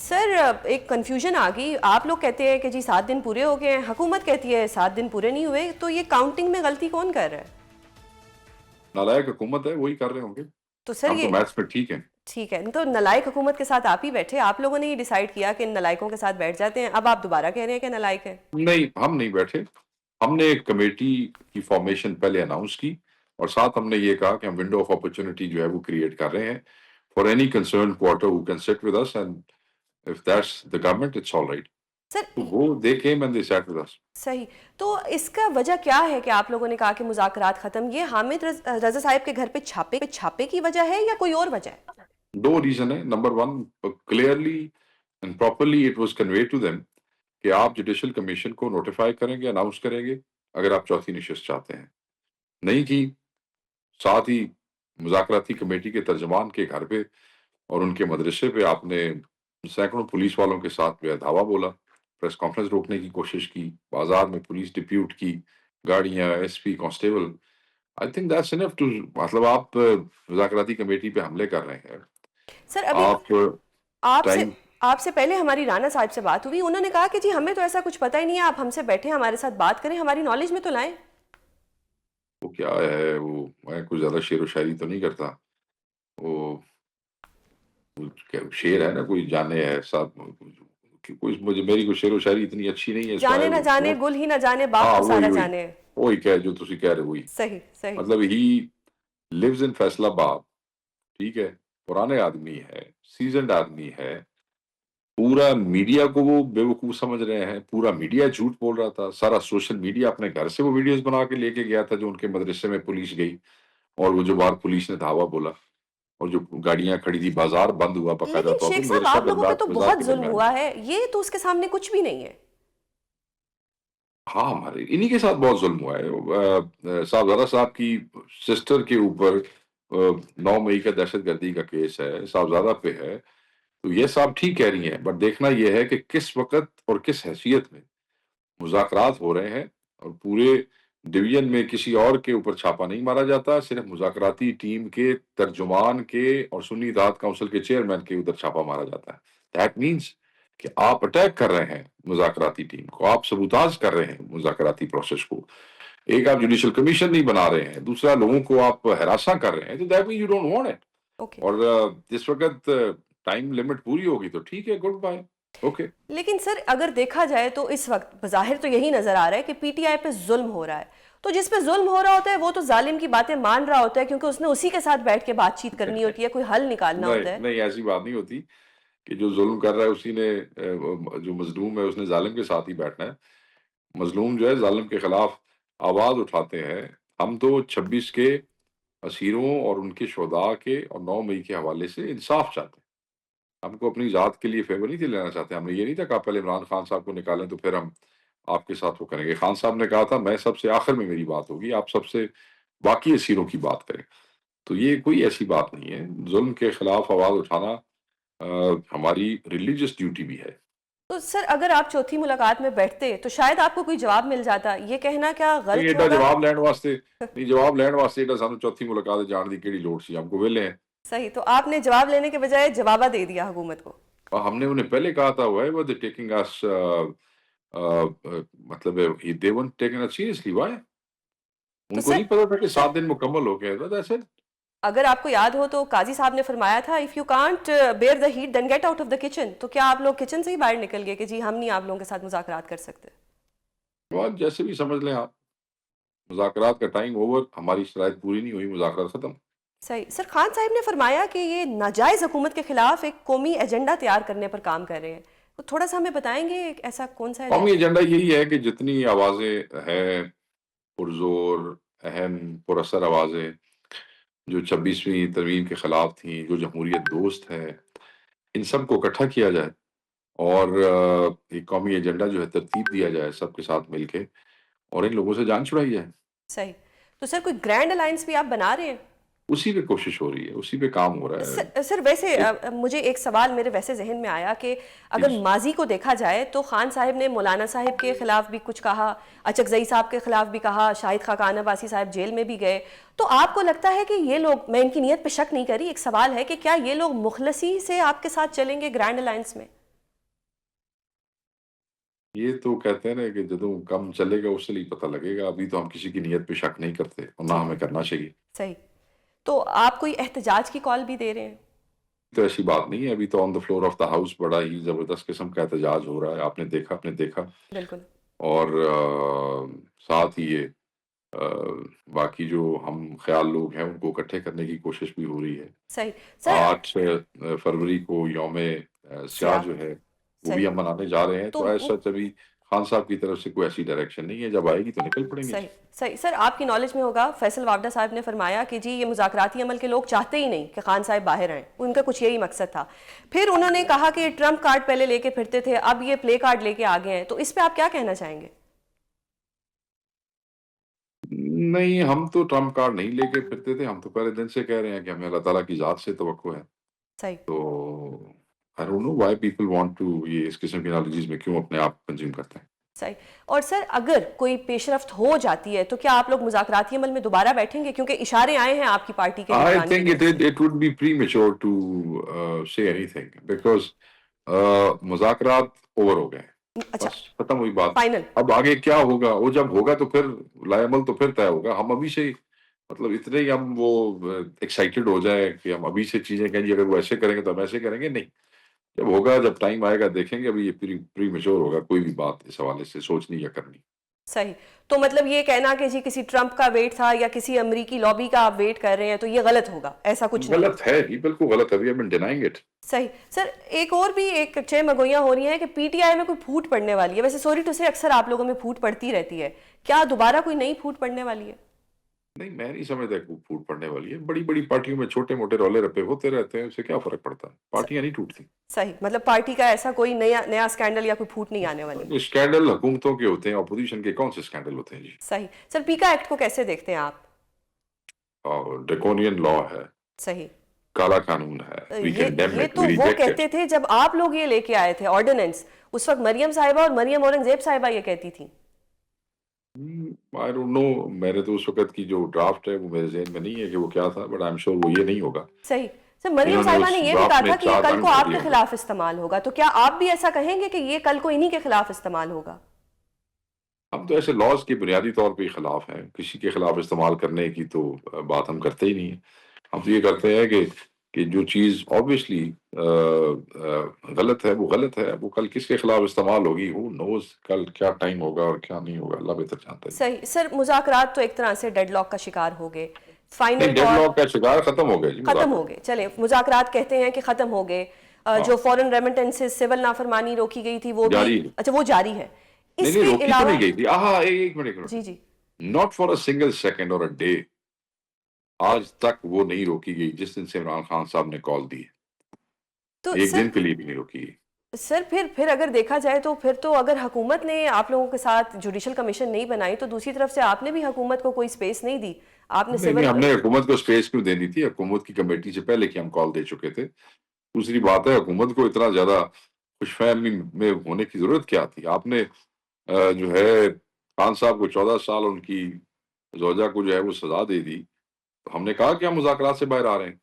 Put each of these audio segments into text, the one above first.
سر ایک کنفیوژن آ گئی. آپ لوگ کہتے ہیں کہ جی 7 دن پورے ہو گئے ہیں, حکومت کہتی ہے 7 دن پورے نہیں ہوئے, تو یہ کاؤنٹنگ میں غلطی کون کر رہا ہے؟ نالائق حکومت ہے, وہی کر رہے ہوں گے. تو سر ہم تو یہ میتھس میں ٹھیک ہیں. ٹھیک ہے, تو نالائق حکومت کے ساتھ آپ ہی بیٹھے, آپ لوگوں نے یہ ڈیسائیڈ کیا کہ ان نالائقوں کے ساتھ بیٹھ جاتے ہیں, اب آپ دوبارہ کہہ رہے ہیں کہ نالائق ہیں. نہیں, ہم نہیں بیٹھے. ہم نے ایک کمیٹی کی فارمیشن پہلے اناؤنس کی, اور ساتھ ہم نے یہ کہا کہ ہم ونڈو آف اپرچونٹی جو ہے وہ کریٹ کر رہے ہیں for any concern quarter who can sit with us, and if that's the government it's all right. تو سر وہ they came and they sat with us. صحیح, تو اس کا وجہ کیا ہے کہ آپ لوگوں نے کہا کہ مذاکرات ختم؟ یہ حامد رضا صاحب کے گھر پہ چھاپے کی وجہ ہے یا کوئی اور وجہ ہے؟ دو ریزن ہے. Number one, clearly and properly it was convey to them کہ آپ جوڈیشل کمیشن کو نوٹیفائی کریں گے, اناؤنس کریں گے اگر آپ چوتھی نشست چاہتے ہیں. نہیں کی. ساتھ ہی مذاکراتی کمیٹی کے ترجمان کے گھر پہ اور ان کے مدرسے پہ آپ نے سینکڑوں پولیس والوں کے ساتھ بے دھاوا بولا, پریس کانفرنس روکنے کی کوشش کی, بازار میں پولیس ڈپیوٹ کی, گاڑیاں, S P, constable. I think that's enough too, مطلب آپ مذاکراتی کمیٹی پہ حملے کر رہے ہیں. سر ابھی آپ ٹائم آپ سے پہلے ہماری رانا صاحب سے بات ہوئی, انہوں نے کہا کہ جی ہمیں تو ایسا کچھ پتہ ہی نہیں ہے, آپ ہم سے بیٹھیں ہمارے ساتھ بات کریں, ہماری نالج میں تو لائیں. وہ کیا ہے, وہ میں کچھ زیادہ شعر و شاعری تو نہیں کرتا. وہ شعر ہے نا, کوئی جانے ہے صاحب, کوئی مجھے میری کوئی شعر و شاعری اتنی اچھی نہیں ہے. جانے نہ جانے گل ہی نہ جانے باغ ہاں تو سارا وہی جانے. وہی کہہ جو تسی کہہ رہے وہی. صحیح صحیح. مطلب ہی لیوز ان فیصل آباد, ٹھیک ہے, پرانے آدمی ہے, سیزنڈ آدمی ہے. پورا میڈیا کو وہ بے وقوف سمجھ رہے ہیں, پورا میڈیا جھوٹ بول رہا تھا, سارا سوشل میڈیا اپنے گھر سے وہ ویڈیوز بنا کے لے کے گیا تھا جو ان کے مدرسے میں پولیس گئی, اور وہ جو باہر پولیس نے دھاوا بولا, اور جو گاڑیاں کھڑی تھی, بازار بند ہوا باقاعدہ لیکن طور پہ شیخ صاحب مدرسہ آپ لوگوں پہ تو بازار بہت کے ظلم درمیان. ہوا ہے, یہ تو اس کے سامنے کچھ بھی نہیں ہے. ہاں, ہمارے انہی کے ساتھ بہت ظلم ہوا ہے. صاحبزادہ صاحب کی سسٹر کے اوپر 9 مئی کا دہشت گردی کا کیس ہے, صاحبزادہ پہ ہے. تو یہ صاحب ٹھیک کہہ رہی ہیں, بٹ دیکھنا یہ ہے کہ کس وقت اور کس حیثیت میں مذاکرات ہو رہے ہیں, اور پورے ڈویژن میں کسی اور کے اوپر چھاپا نہیں مارا جاتا, صرف مذاکراتی ٹیم کے ترجمان کے اور سنی اتحاد کونسل کے چیئرمین کے ادھر چھاپا مارا جاتا ہے. دیٹ مینس کہ آپ اٹیک کر رہے ہیں مذاکراتی ٹیم کو, آپ سبوتاژ کر رہے ہیں مذاکراتی پروسیس کو. ایک آپ جوڈیشل کمیشن نہیں بنا رہے ہیں, دوسرا لوگوں کو آپ ہراساں کر رہے ہیں, تو that means you don't want it. Okay. اور جس وقت ٹائم لمٹ پوری ہوگی تو ٹھیک ہے, گڈ بائے, اوکے. لیکن سر اگر دیکھا جائے تو اس وقت بظاہر تو یہی نظر آ رہا ہے کہ پی ٹی آئی پہ ظلم ہو رہا ہے, تو جس پہ ظلم ہو رہا ہوتا ہے وہ تو ظالم کی باتیں مان رہا ہوتا ہے, کیونکہ اس نے اسی کے ساتھ بیٹھ کے بات چیت کرنی ہوتی ہے, کوئی حل نکالنا نہیں ہوتا ہے. نہیں, ایسی بات نہیں ہوتی کہ جو ظلم کر رہا ہے اسی نے, جو مظلوم ہے اس نے ظالم کے ساتھ ہی بیٹھنا ہے. مظلوم جو ہے ظالم کے خلاف آواز اٹھاتے ہیں. ہم تو 26 کے اسیروں اور ان کے شہداء کے اور 9 مئی کے حوالے سے انصاف چاہتے ہیں. ہم کو اپنی ذات کے لیے فیور نہیں لینا چاہتے. ہم نے یہ نہیں تھا کہ آپ پہلے عمران خان صاحب کو نکالیں تو پھر ہم آپ کے ساتھ وہ کریں گے. خان صاحب نے کہا تھا میں سب سے آخر میں میری بات ہوگی, آپ سب سے باقی اسیروں کی بات کریں. تو یہ کوئی ایسی بات نہیں ہے. ظلم کے خلاف آواز اٹھانا ہماری ریلیجس ڈیوٹی بھی ہے. تو سر اگر آپ چوتھی ملاقات میں بیٹھتے تو شاید آپ کو کوئی جواب مل جاتا, یہ کہنا کیا نہیں, غلط ایڈا ہوگا؟ جواب لین واسطے نہیں, جواب لین واسطے ایڈا سانو چوتھی ملاقات جان دی کیڑی لوڑ سی, ہم کو ویلے ہیں. صحیح, تو آپ نے جواب لینے کے بجائے جوابہ دے دیا حکومت کو. اور ہم نے انہیں پہلے کہا تھا وہ ہے وہ ٹیکنگ اس, مطلب they weren't taking us seriously. Why? تو ان کو سر نہیں پتا تھا کہ 7 دن مکمل ہو گئے. That's it. اگر آپ کو یاد ہو تو قاضی صاحب نے فرمایا تھا if you can't bear the heat then get out of the kitchen, تو کیا آپ لوگ کچن سے ہی باہر نکل گئے کہ جی ہم نہیں آپ لوگوں کے ساتھ مذاکرات کر سکتے؟ بہت جیسے بھی سمجھ لیں آپ, مذاکرات کا ٹائم اوور, ہماری شرائط پوری نہیں ہوئی, مذاکرات ختم. صحیح. سر خان صاحب نے فرمایا کہ یہ ناجائز حکومت کے خلاف ایک قومی ایجنڈا تیار کرنے پر کام کر رہے ہیں, تو تھوڑا سا ہمیں بتائیں گے ایسا کون سا قومی ایجنڈا؟ ایجنڈا یہی ہے کہ جتنی آوازیں ہیں پرزور, اہم, پراثر آوازیں جو 26ویں ترمیم کے خلاف تھیں, جو جمہوریت دوست ہیں, ان سب کو اکٹھا کیا جائے اور ایک قومی ایجنڈا جو ہے ترتیب دیا جائے سب کے ساتھ مل کے, اور ان لوگوں سے جان چھڑائی جائے. صحیح. تو سر کوئی گرینڈ الائنس بھی آپ بنا رہے ہیں؟ اسی پہ کوشش ہو رہی ہے, اسی پہ کام ہو رہا ہے. سر ویسے مجھے ایک سوال میرے ویسے ذہن میں آیا کہ اگر ماضی کو دیکھا جائے تو خان صاحب نے مولانا صاحب کے خلاف بھی کچھ کہا, اچکزئی صاحب کے خلاف بھی کہا, شاہد خاقان عباسی صاحب جیل میں بھی گئے, تو آپ کو لگتا ہے کہ یہ لوگ, میں ان کی نیت پہ شک نہیں کری, ایک سوال ہے کہ کیا یہ لوگ مخلصی سے آپ کے ساتھ چلیں گے گرینڈ الائنس میں؟ یہ تو کہتے ہیں نا کہ جدوں کم چلے گا اس سے ہی پتہ لگے گا. ابھی تو ہم کسی کی نیت پہ شک نہیں کرتے اور نہ ٹھیک ہے، ہمیں کرنا چاہیے. صحیح. تو آپ کوئی احتجاج کی کال بھی دے رہے ہیں؟ تو ایسی بات نہیں ہے. ابھی تو on the floor of the house بڑا ہی زبردست قسم کا احتجاج ہو رہا ہے. آپ نے دیکھا. بالکل. اور ساتھ ہی یہ باقی جو ہم خیال لوگ ہیں ان کو اکٹھے کرنے کی کوشش بھی ہو رہی ہے. صحیح سر. 8 فروری کو یوم سیاہ سیاہ. جو ہے وہ بھی صحیح. ہم منانے جا رہے ہیں. تو تو ایسا ابھی خان صاحب کی طرف سے کوئی ایسی ڈائریکشن نہیں ہے. جب آئے گی تو نکل پڑیں گے. صحیح صحیح سر، آپ کی نالج میں ہوگا فیصل وابڈہ صاحب نے فرمایا کہ جی یہ مذاکراتی عمل کے لوگ چاہتے ہی نہیں کہ خان صاحب باہر آئیں، ان کا کچھ یہی مقصد تھا. پھر انہوں نے کہا کہ ٹرمپ کارڈ پہلے لے کے پھرتے تھے، اب یہ پلے کارڈ لے کے آگے ہیں، تو اس پہ آپ کیا کہنا چاہیں گے؟ نہیں، ہم تو ٹرمپ کارڈ نہیں لے کے پھرتے تھے. ہم تو پہلے دن سے کہہ رہے ہیں کہ ہمیں اللہ تعالیٰ کی ذات سے توقع ہے. صحیح. تو I don't know why people want to یہ اس قسم کی نالجز میں کیوں اپنے آپ کنزیوم کرتے ہیں. صحیح. اور سر اگر کوئی پیش رفت ہو جاتی ہے تو کیا آپ لوگ مذاکراتی عمل میں دوبارہ بیٹھیں گے؟ کیونکہ اشارے آئے ہیں آپ کی پارٹی کے I لیڈران کی think طرف سے. it would be premature to say anything because مذاکرات اوور ہو گئے. اچھا، بس ختم ہوئی بات. فائنل. اب آگے کیا ہوگا وہ جب ہوگا تو پھر لائے عمل تو پھر طے ہوگا. ہم ابھی سے مطلب اتنے ہی ہم وہ ایکسائٹیڈ ہو جائیں کہ ہم ابھی سے چیزیں کہیں گے اگر وہ ایسے کریں گے تو ہم ایسے کریں گے. نہیں، جب ہوگا جب ٹائم آئے گا دیکھیں گے. ابھی یہ پری میچور ہوگا کوئی بھی بات اس حوالے سے سوچنی یا کرنی. صحیح. تو مطلب یہ کہنا کہ جی کسی ٹرمپ کا ویٹ تھا یا کسی امریکی لابی کا آپ ویٹ کر رہے ہیں تو یہ غلط ہوگا، ایسا کچھ نہیں ہے. غلط ہے ہی، بالکل غلط ہے. We have been denying it. صحیح. سر ایک اور بھی ایک چھ مگویاں ہو رہی ہیں کہ پی ٹی آئی میں کوئی پھوٹ پڑنے والی ہے. ویسے سوری ٹو سے اکثر آپ لوگوں میں پھوٹ پڑتی رہتی ہے، کیا دوبارہ کوئی نئی پھوٹ پڑنے والی ہے؟ نہیں، میں نہیں سمجھتا کہ وہ پھوٹ پڑنے والی ہے. بڑی بڑی پارٹیوں میں چھوٹے موٹے رولے رپے ہوتے رہتے ہیں. اس سے کیا فرق پڑتا ہے؟ پارٹیاں نہیں ٹوٹتی. صحیح. مطلب پارٹی کا ایسا کوئی نیا اسکینڈل یا کوئی پھوٹ نہیں آنے والی. اسکینڈل حکومتوں کے ہوتے ہیں، اپوزیشن کے کون سے اسکینڈل ہوتے ہیں جی؟ صحیح. سر پیکا ایکٹ کو کیسے دیکھتے ہیں آپ؟ اور ڈریکونین لا ہے، صحیح. کالا قانون ہے. وی کنڈیم یہ اٹ، تو وی وہ ریجیکٹ اٹ. کہتے تھے جب آپ لوگ یہ لے کے آئے تھے آرڈیننس، اس وقت مریم صاحبہ اور مریم اورنگزیب صاحبہ یہ کہتی تھیں. آئی ڈونٹ نو، میرے تو اس وقت کی جو ڈرافٹ ہے وہ میرے ذہن میں نہیں ہے کہ وہ کیا تھا، بٹ آئی ایم شیور وہ یہ نہیں ہوگا. صحیح. سر مریم انہوں نے صاحبہ اس نے یہ بھی کہا ڈرافٹ میں تھا کہ یہ 4 کل رنگ کو بھر آپ دیے کے ہوں گے. خلاف استعمال ہوگا، تو کیا آپ بھی ایسا کہیں گے کہ یہ کل کو انہی کے خلاف استعمال ہوگا؟ ہم تو ایسے لاز کے بنیادی طور پہ خلاف ہیں. کسی کے خلاف استعمال کرنے کی تو بات ہم کرتے ہی نہیں ہیں. ہم تو یہ کرتے ہیں کہ جو چیز آبویسلی غلط ہے وہ غلط ہے. وہ کل کس کے خلاف استعمال ہوگی، ہو نوز کل کیا ٹائم ہوگا اور کیا نہیں ہوگا، اللہ بہتر جانتا ہے. صحیح. سر مذاکرات تو ایک طرح سے ڈیڈ لاک کا شکار ہو گئے، فائنل نہیں، ڈیڈ طور لاک کا شکار ختم ہو گیا جی. ختم ہو مذاکرات گئے. چلے مذاکرات کہتے ہیں کہ ختم ہو گئے. جو فورن ریمیٹنسز سول نافرمانی روکی گئی تھی وہ بھی جاری ہے. اچھا وہ جاری ہے. نہیں اس نہیں، کے روکی تو علاوہ نہیں گئی تھی. ایک منٹ. جی جی. Not for a single second or a day. آج تک وہ نہیں روکی گئی جس دن سے عمران خان صاحب نے کال دی. تو ایک سر دن کے لیے بھی نہیں روکی گئی. سر پھر اگر دیکھا جائے تو پھر تو اگر حکومت نے آپ لوگوں کے ساتھ جوڈیشل کمیشن نہیں بنائی تو دوسری طرف سے آپ نے بھی حکومت کو کوئی سپیس نہیں دی. آپ نے نہیں، ہم نے حکومت کو اسپیس کیوں دینی تھی؟ حکومت کی کمیٹی سے پہلے کی ہم کال دے چکے تھے. دوسری بات ہے حکومت کو اتنا زیادہ خوش فہمی میں ہونے کی ضرورت کیا تھی؟ آپ نے جو ہے خان صاحب کو 14 سال ان کی زوجہ کو جو ہے وہ سزا دے دی. تو ہم نے کہا کہ ہم مذاکرات سے باہر آ رہے ہیں.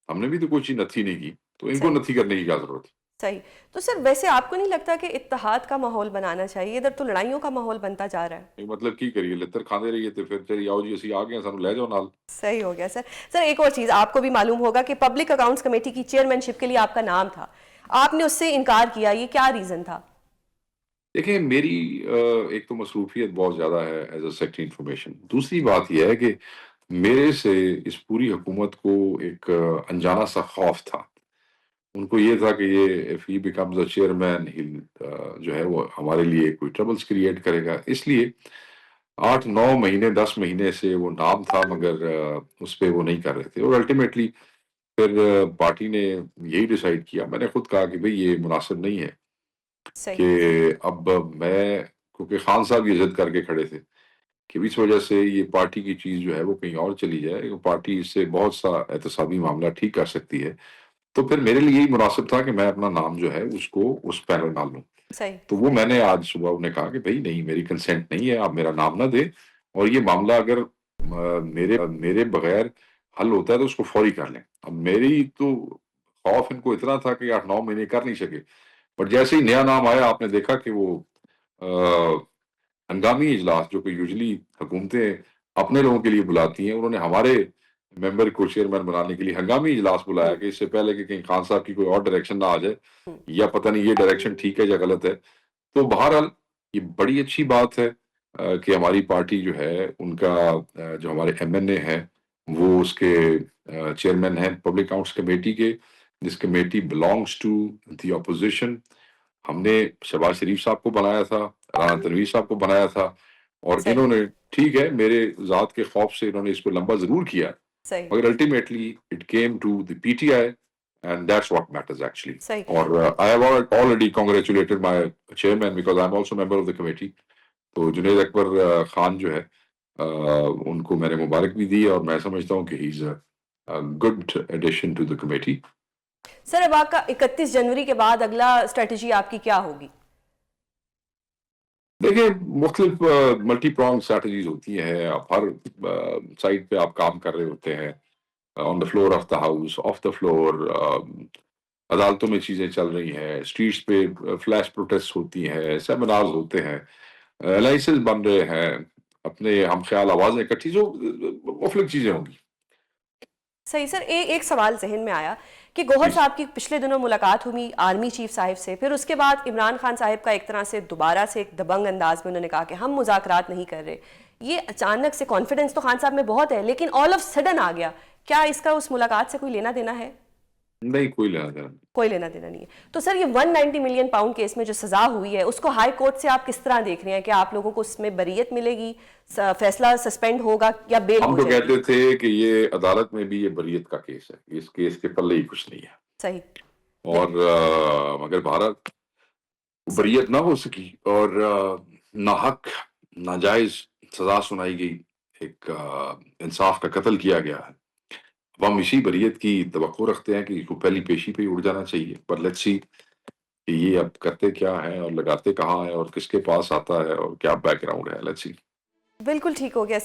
ہم نے بھی تو کوئی چیز نتھی نہیں کی، تو ان کو صحیح نتھی کرنے کی کیا ضرورت ہے؟ صحیح. تو سر ویسے آپ کو نہیں لگتا کہ اتحاد کا ماحول بنانا چاہیے؟ ادھر تو لڑائیوں کا ماحول بنتا جا رہا ہے. مطلب کی کریے، لتر کھاندے رہیے تو پھر چلی آؤ جی اسی آ گئے سانو لے جاؤ نال. صحیح ہو گیا سر. سر ایک اور چیز آپ کو بھی معلوم ہوگا کہ پبلک اکاؤنٹس کمیٹی کی چیئرمین شپ کے لیے آپ کا نام تھا، آپ نے اس سے انکار کیا، یہ کیا ریزن تھا؟ دیکھیں میری ایک تو مصروفیت بہت زیادہ ہے ایز اے سیکٹری انفارمیشن. دوسری بات یہ ہے کہ میرے سے اس پوری حکومت کو ایک انجانا سا خوف تھا. ان کو یہ تھا کہ یہ if he becomes a chairman جو ہے وہ ہمارے لیے کوئی ٹربلز کریٹ کرے گا. اس لیے 8 9 مہینے 10 مہینے سے وہ نام تھا مگر اس پہ وہ نہیں کر رہے تھے. اور الٹیمیٹلی پھر پارٹی نے یہی ڈیسائیڈ کیا. میں نے خود کہا کہ بھئی یہ مناسب نہیں ہے صحیح. کہ اب میں، کیونکہ خان صاحب یہ ضد کر کے کھڑے تھے کہ اس وجہ سے یہ پارٹی کی چیز جو ہے وہ کہیں اور چلی جائے. پارٹی اس سے بہت سا احتسابی معاملہ ٹھیک کر سکتی ہے. تو پھر میرے لیے یہی مناسب تھا کہ میں اپنا نام جو ہے اس کو اس پینل ڈال لوں. صحیح. تو وہ میں نے آج صبح انہیں کہا کہ بھائی نہیں، میری کنسنٹ نہیں ہے، آپ میرا نام نہ دیں. اور یہ معاملہ اگر میرے بغیر حل ہوتا ہے تو اس کو فوری کر لیں. اب میری تو خوف ان کو اتنا تھا کہ 8 9 مہینے کر نہیں سکے. بٹ جیسے ہی نیا نام آیا آپ نے دیکھا کہ وہ ہنگامی اجلاس جو کہ یوزلی حکومتیں اپنے لوگوں کے لیے بلاتی ہیں، انہوں نے ہمارے ممبر کو چیئرمین بنانے کے لیے ہنگامی اجلاس بلایا کہ اس سے پہلے کہ کہیں خان صاحب کی کوئی اور ڈائریکشن نہ آ جائے یا پتہ نہیں یہ ڈائریکشن ٹھیک ہے یا غلط ہے. تو بہرحال یہ بڑی اچھی بات ہے کہ ہماری پارٹی جو ہے ان کا جو ہمارے ایم این اے ہیں وہ اس کے چیئرمین ہیں پبلک اکاؤنٹس کمیٹی کے، جس committee belongs to the opposition. ہم نے شہباز شریف صاحب کو بنایا تھا، رانا تنویر صاحب کو بنایا تھا، اور صحیح انہوں نے ٹھیک ہے میرے ذات کے خوف سے انہوں نے اس کو لمبا ضرور کیا، صحیح مگر ultimately it came to the P T I and that's what matters actually. صحیح اور I have already congratulated my chairman because I am also member of the committee. تو جنید اکبر خان جو ہے ان کو میں نے مبارک بھی دی، اور میں سمجھتا ہوں کہ he is a good addition to the committee. Sir, اب آپ کا 31 جنوری کے بعد اگلا اسٹریٹجی آپ کی کیا ہوگی؟ دیکھیں مختلف ملٹی پرانگ اسٹریٹجیز ہوتی ہیں. آپ ہر سائٹ پہ آپ کام کر رہے ہوتے ہیں، on the floor of the house, of the floor, عدالتوں میں چیزیں چل رہی ہیں، اسٹریٹس پہ فلیش پروٹیسٹ ہوتی ہیں، سیمینارز ہوتے ہیں، الائنسز بن رہے ہیں، اپنے ہم خیال آوازیں اکٹھی، جو مختلف چیزیں ہوں گی. صحیح. سر، ایک سوال ذہن میں آیا کہ گوہر صاحب کی پچھلے دنوں ملاقات ہوئی آرمی چیف صاحب سے، پھر اس کے بعد عمران خان صاحب کا ایک طرح سے دوبارہ سے ایک دبنگ انداز میں انہوں نے کہا کہ ہم مذاکرات نہیں کر رہے. یہ اچانک سے کانفیڈنس تو خان صاحب میں بہت ہے، لیکن آل آف سڈن آ گیا. کیا اس کا اس ملاقات سے کوئی لینا دینا ہے؟ نہیں، کوئی لینا دینا نہیں. کوئی لینا دینا نہیں ہے. تو سر، یہ 190 ملین پاؤنڈ کیس میں جو سزا ہوئی ہے اس کو ہائی کورٹ سے آپ کس طرح دیکھ رہے ہیں؟ کہ آپ لوگوں کو اس میں بریت ملے گی، فیصلہ سسپینڈ ہوگا یا بیل ہم ہو تو جائے گی؟ کہتے تھے کہ یہ عدالت میں بھی یہ بریت کا کیس ہے، اس کیس کے پلے ہی کچھ نہیں ہے. صحیح. اور مگر بھارت صحیح. بریت نہ ہو سکی اور ناحق ناجائز سزا سنائی گئی، ایک انصاف کا قتل کیا گیا ہے. اب ہم اسی بریت کی توقع رکھتے ہیں کہ اس کو پہلی پیشی پہ ہی اڑ جانا چاہیے. پر لیٹس سی کہ یہ اب کرتے کیا ہیں اور لگاتے کہاں ہیں اور کس کے پاس آتا ہے اور کیا بیک گراؤنڈ ہے. Let's see. بالکل ٹھیک ہو گیا.